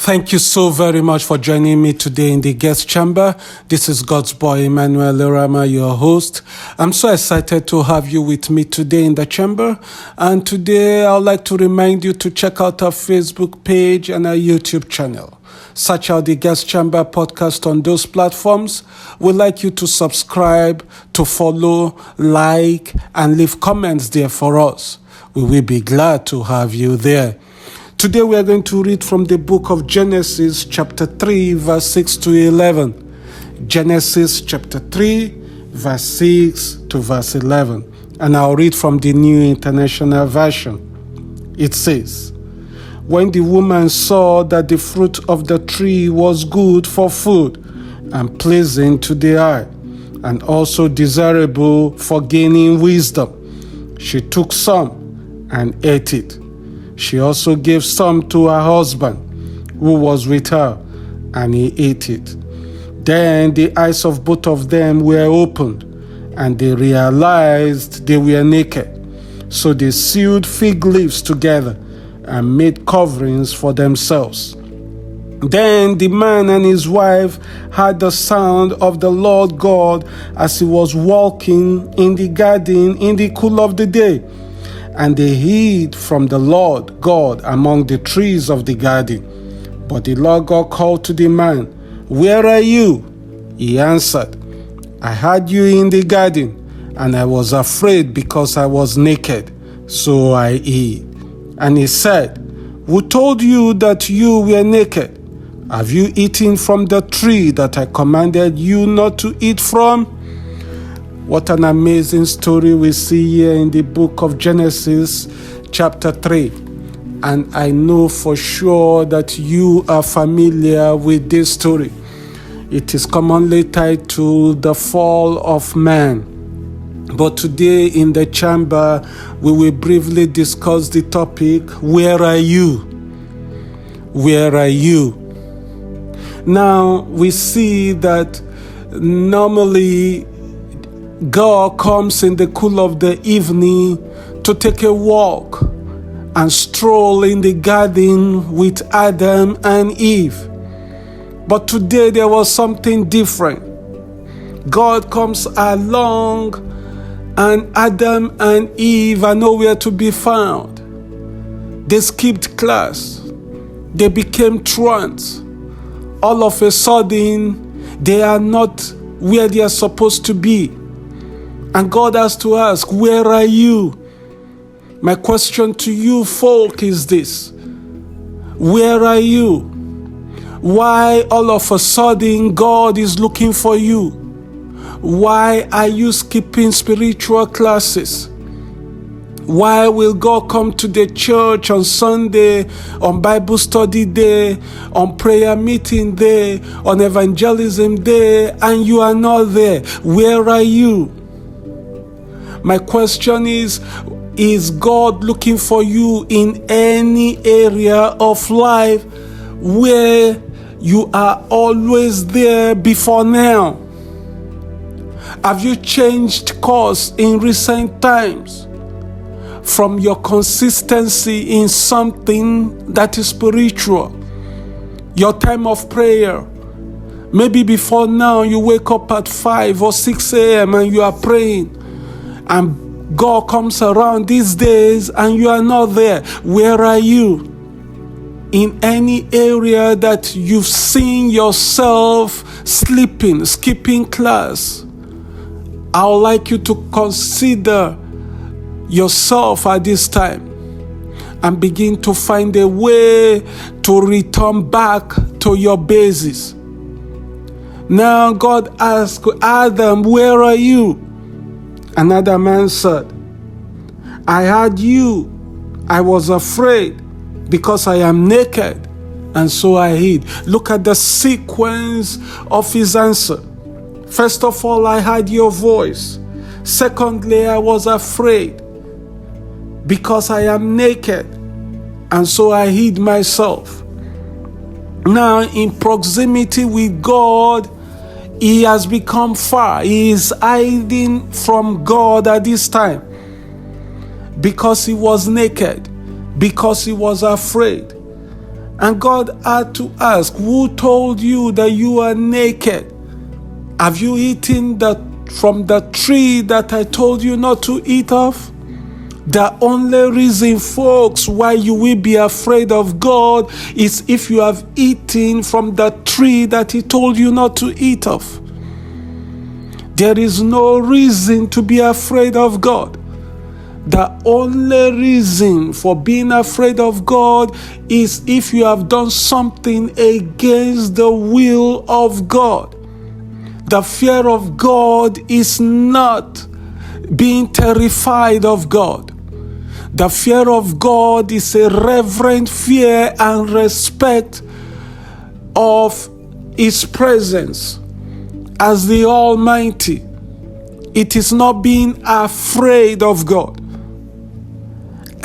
Thank you so very much for joining me today in the guest chamber. This is God's boy, Emmanuel, your host. I'm so excited to have you with me today in the chamber. And today I'd like to remind you to check out our Facebook page and our YouTube channel. Search out the Guest Chamber podcast on those platforms. We'd like you to subscribe, to follow, like, and leave comments there for us. We will be glad to have you there. Today we are going to read from the book of Genesis chapter 3 verse 6 to 11. Genesis chapter 3 verse 6 to verse 11. And I'll read from the New International Version. It says, "When the woman saw that the fruit of the tree was good for food and pleasing to the eye, and also desirable for gaining wisdom, she took some and ate it. She also gave some to her husband, who was with her, and he ate it. Then the eyes of both of them were opened, and they realized they were naked. So they sewed fig leaves together and made coverings for themselves. Then the man and his wife heard the sound of the Lord God as he was walking in the garden in the cool of the day. And they hid from the Lord God among the trees of the garden. But the Lord God called to the man, 'Where are you?' He answered, 'I heard you in the garden, and I was afraid because I was naked, so I hid.' And he said, 'Who told you that you were naked? Have you eaten from the tree that I commanded you not to eat from?'" What an amazing story we see here in the book of Genesis chapter 3. And I know for sure that you are familiar with this story. It is commonly tied to the fall of man. But today in the chamber, we will briefly discuss the topic, where are you? Where are you? Now, we see that normally God comes in the cool of the evening to take a walk and stroll in the garden with Adam and Eve. But today there was something different. God comes along and Adam and Eve are nowhere to be found. They skipped class. They became truants. All of a sudden, they are not where they are supposed to be. And God has to ask, where are you? My question to you folk is this: where are you? Why all of a sudden God is looking for you? Why are you skipping spiritual classes? Why will God come to the church on Sunday, on Bible study day, on prayer meeting day, on evangelism day, and you are not there? Where are you? My question is God looking for you in any area of life where you are always there before now? Have you changed course in recent times from your consistency in something that is spiritual? Your time of prayer. Maybe before now you wake up at 5 or 6 a.m. and you are praying. And God comes around these days and you are not there. Where are you? In any area that you've seen yourself sleeping, skipping class, I would like you to consider yourself at this time and begin to find a way to return back to your basis. Now God asked Adam, "Where are you?" Another man said, "I heard you. I was afraid because I am naked, and so I hid." Look at the sequence of his answer. First of all, I heard your voice. Secondly, I was afraid because I am naked, and so I hid myself. Now, in proximity with God, he has become far. He is hiding from God at this time because he was naked, because he was afraid. And God had to ask, who told you that you are naked? Have you eaten from the tree that I told you not to eat of? The only reason, folks, why you will be afraid of God is if you have eaten from the tree that He told you not to eat of. There is no reason to be afraid of God. The only reason for being afraid of God is if you have done something against the will of God. The fear of God is not being terrified of God. The fear of God is a reverent fear and respect of His presence as the Almighty. It is not being afraid of God.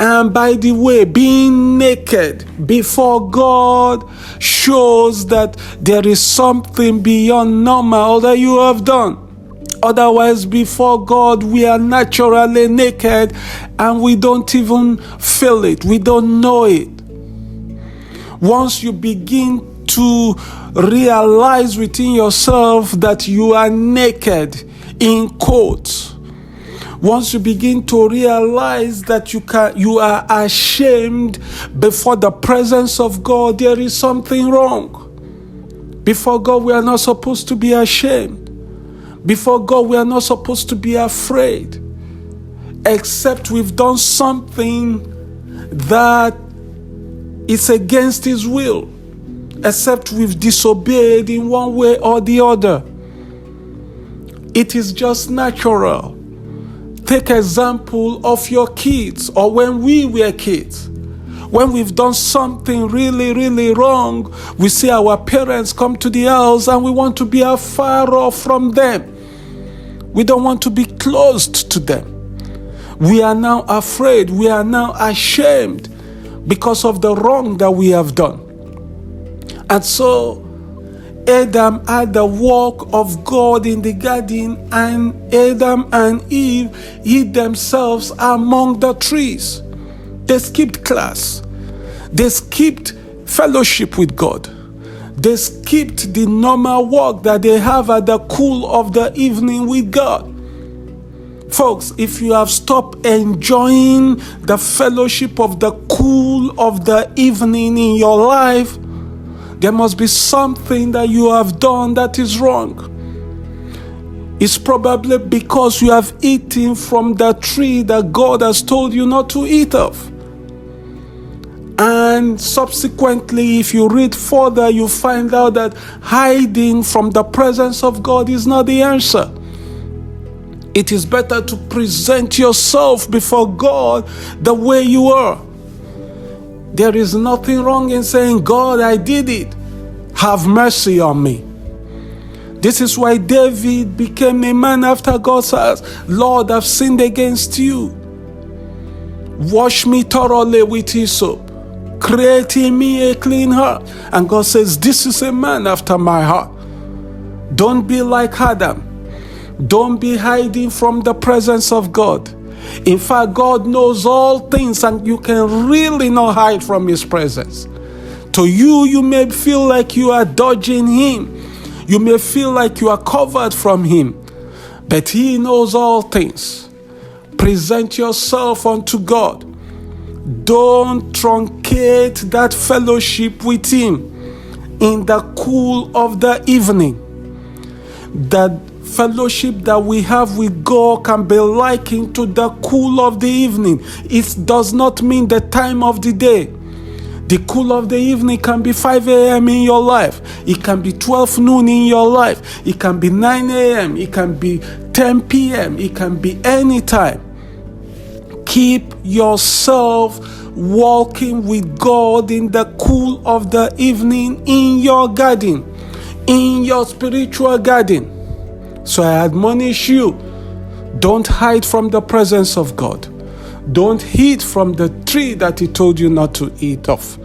And by the way, being naked before God shows that there is something beyond normal that you have done. Otherwise, before God, we are naturally naked and we don't even feel it. We don't know it. Once you begin to realize within yourself that you are naked, in quotes, once you begin to realize that you are ashamed before the presence of God, there is something wrong. Before God, we are not supposed to be ashamed. Before God, we are not supposed to be afraid, except we've done something that is against His will, except we've disobeyed in one way or the other. It is just natural. Take example of your kids, or when we were kids. When we've done something really, really wrong, we see our parents come to the house and we want to be afar off from them. We don't want to be closed to them. We are now afraid. We are now ashamed because of the wrong that we have done. And so Adam had the walk of God in the garden, and Adam and Eve hid themselves among the trees. They skipped class. They skipped fellowship with God. They skipped the normal walk that they have at the cool of the evening with God. Folks, if you have stopped enjoying the fellowship of the cool of the evening in your life, there must be something that you have done that is wrong. It's probably because you have eaten from the tree that God has told you not to eat of. And subsequently, if you read further, you find out that hiding from the presence of God is not the answer. It is better to present yourself before God the way you are. There is nothing wrong in saying, God, I did it. Have mercy on me. This is why David became a man after God's heart. Lord, I've sinned against you. Wash me thoroughly with hyssop. Create in me a clean heart. And God says, this is a man after my heart. Don't be like Adam. Don't be hiding from the presence of God. In fact, God knows all things, and you can really not hide from His presence. To you, you may feel like you are dodging Him. You may feel like you are covered from Him. But He knows all things. Present yourself unto God. Don't truncate that fellowship with Him in the cool of the evening. That fellowship that we have with God can be likened to the cool of the evening. It does not mean the time of the day. The cool of the evening can be 5 a.m. in your life. It can be 12 noon in your life. It can be 9 a.m. It can be 10 p.m. It can be any time. Keep yourself walking with God in the cool of the evening in your garden, in your spiritual garden. So I admonish you, don't hide from the presence of God. Don't eat from the tree that He told you not to eat of.